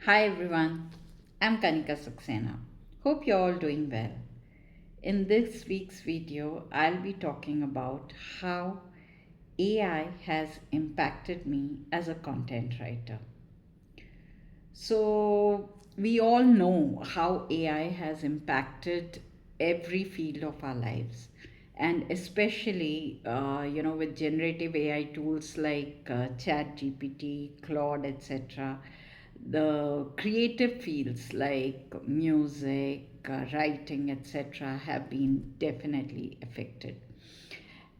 Hi everyone, I'm Kanika Saxena. Hope you're all doing well. In this week's video, I'll be talking about how AI has impacted me as a content writer. So, we all know how AI has impacted every field of our lives, and especially, with generative AI tools like ChatGPT, Claude, etc. The creative fields like music, writing, etc., have been definitely affected.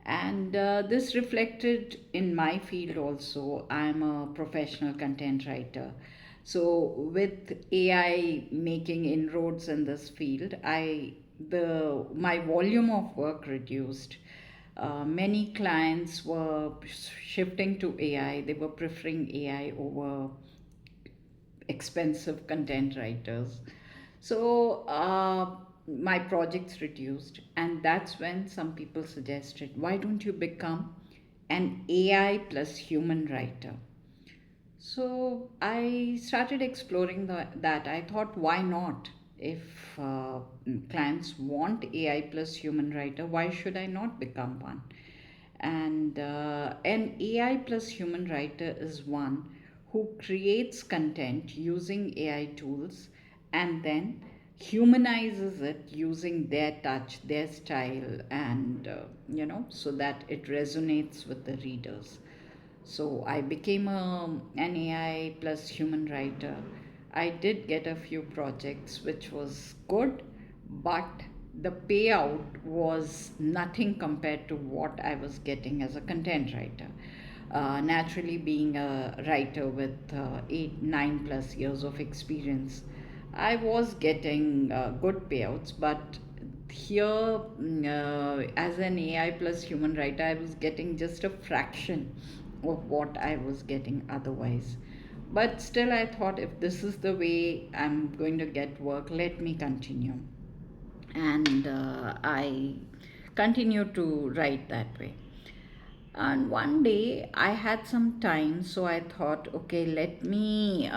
And this reflected in my field also. I'm a professional content writer. So with AI making inroads in this field, the my volume of work reduced. Many clients were shifting to AI. They were preferring AI over expensive content writers. So my projects reduced, and that's when some people suggested, why don't you become an AI plus human writer? So I started exploring that. I thought, why not? If clients want AI plus human writer, why should I not become one? And an AI plus human writer is one who creates content using AI tools and then humanizes it using their touch, their style, and so that it resonates with the readers. So I became an AI plus human writer. I did get a few projects, which was good, but the payout was nothing compared to what I was getting as a content writer. Naturally, being a writer with 8, 9 plus years of experience, I was getting good payouts, but here, as an AI plus human writer, I was getting just a fraction of what I was getting otherwise. But still, I thought, if this is the way I'm going to get work, let me continue. And I continued to write that way. And one day I had some time, so I thought, okay, let me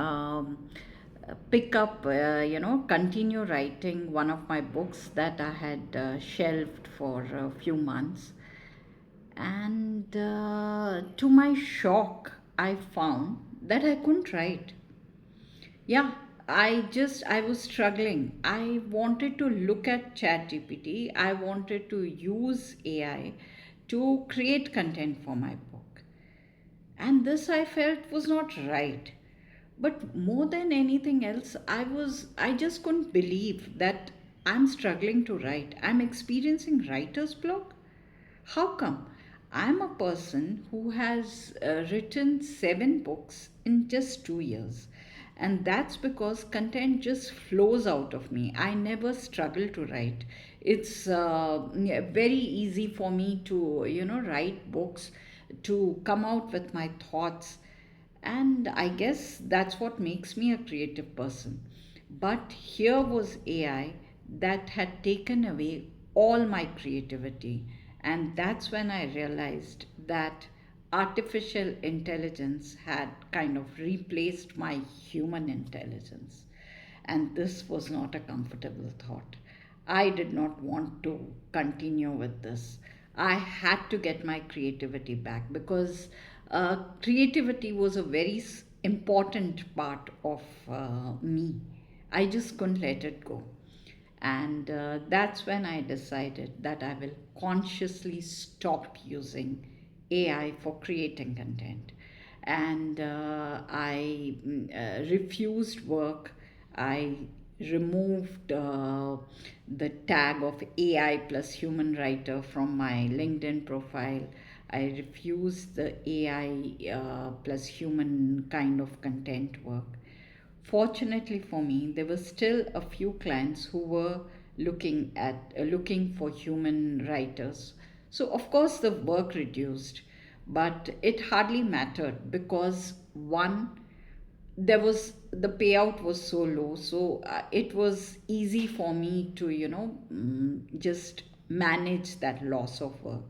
pick up, continue writing one of my books that I had shelved for a few months. And to my shock, I found that I couldn't write. Yeah, I was struggling. I wanted to look at ChatGPT. I wanted to use AI to create content for my book. And this I felt was not right. But more than anything else, I just couldn't believe that I'm struggling to write. I'm experiencing writer's block. How come? I'm a person who has written 7 books in just 2 years. And that's because content just flows out of me. I never struggle to write. It's very easy for me to, write books, to come out with my thoughts. And I guess that's what makes me a creative person. But here was AI that had taken away all my creativity. And that's when I realized that artificial intelligence had kind of replaced my human intelligence. And this was not a comfortable thought. I did not want to continue with this. I had to get my creativity back because creativity was a very important part of me. I just couldn't let it go. And that's when I decided that I will consciously stop using AI for creating content. And I refused work. I removed the tag of AI plus human writer from my LinkedIn profile. I refused the AI plus human kind of content work. Fortunately for me, there were still a few clients who were looking for human writers. So of course the work reduced, but it hardly mattered because one, there was the payout was so low, so it was easy for me to just manage that loss of work.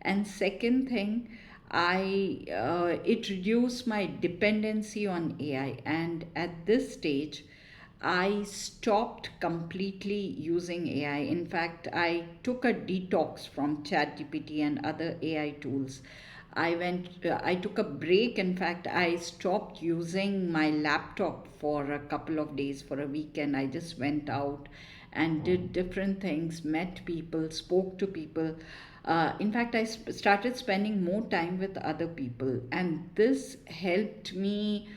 And second thing, it reduced my dependency on AI, and at this stage, I stopped completely using AI. In fact, I took a detox from ChatGPT and other AI tools. I took a break. In fact, I stopped using my laptop for a couple of days, for a weekend. I just went out and did different things, met people, spoke to people. In fact, started spending more time with other people, and this helped me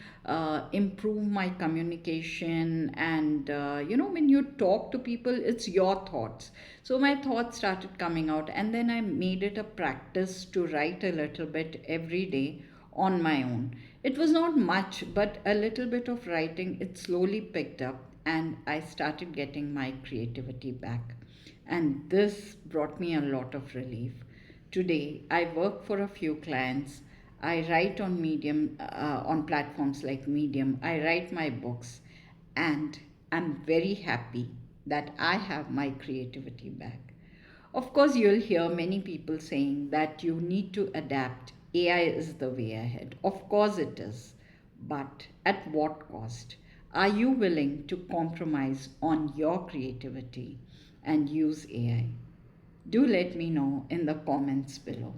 improve my communication. And when you talk to people, it's your thoughts. So my thoughts started coming out, and then I made it a practice to write a little bit every day on my own. It was not much, but a little bit of writing, it slowly picked up, and I started getting my creativity back. And this brought me a lot of relief. Today, I work for a few clients. I write on Medium, on platforms like Medium. I write my books, and I'm very happy that I have my creativity back. Of course, you'll hear many people saying that you need to adapt. AI is the way ahead. Of course, it is. But at what cost? Are you willing to compromise on your creativity and use AI? Do let me know in the comments below.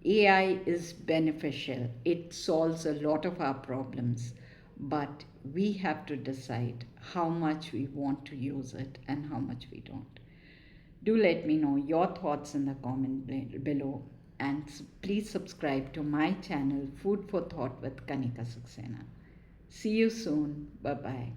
AI is beneficial, it solves a lot of our problems, but we have to decide how much we want to use it and how much we don't. Do let me know your thoughts in the below, and please subscribe to my channel Food for Thought with Kanika Saxena. See you soon. Bye bye.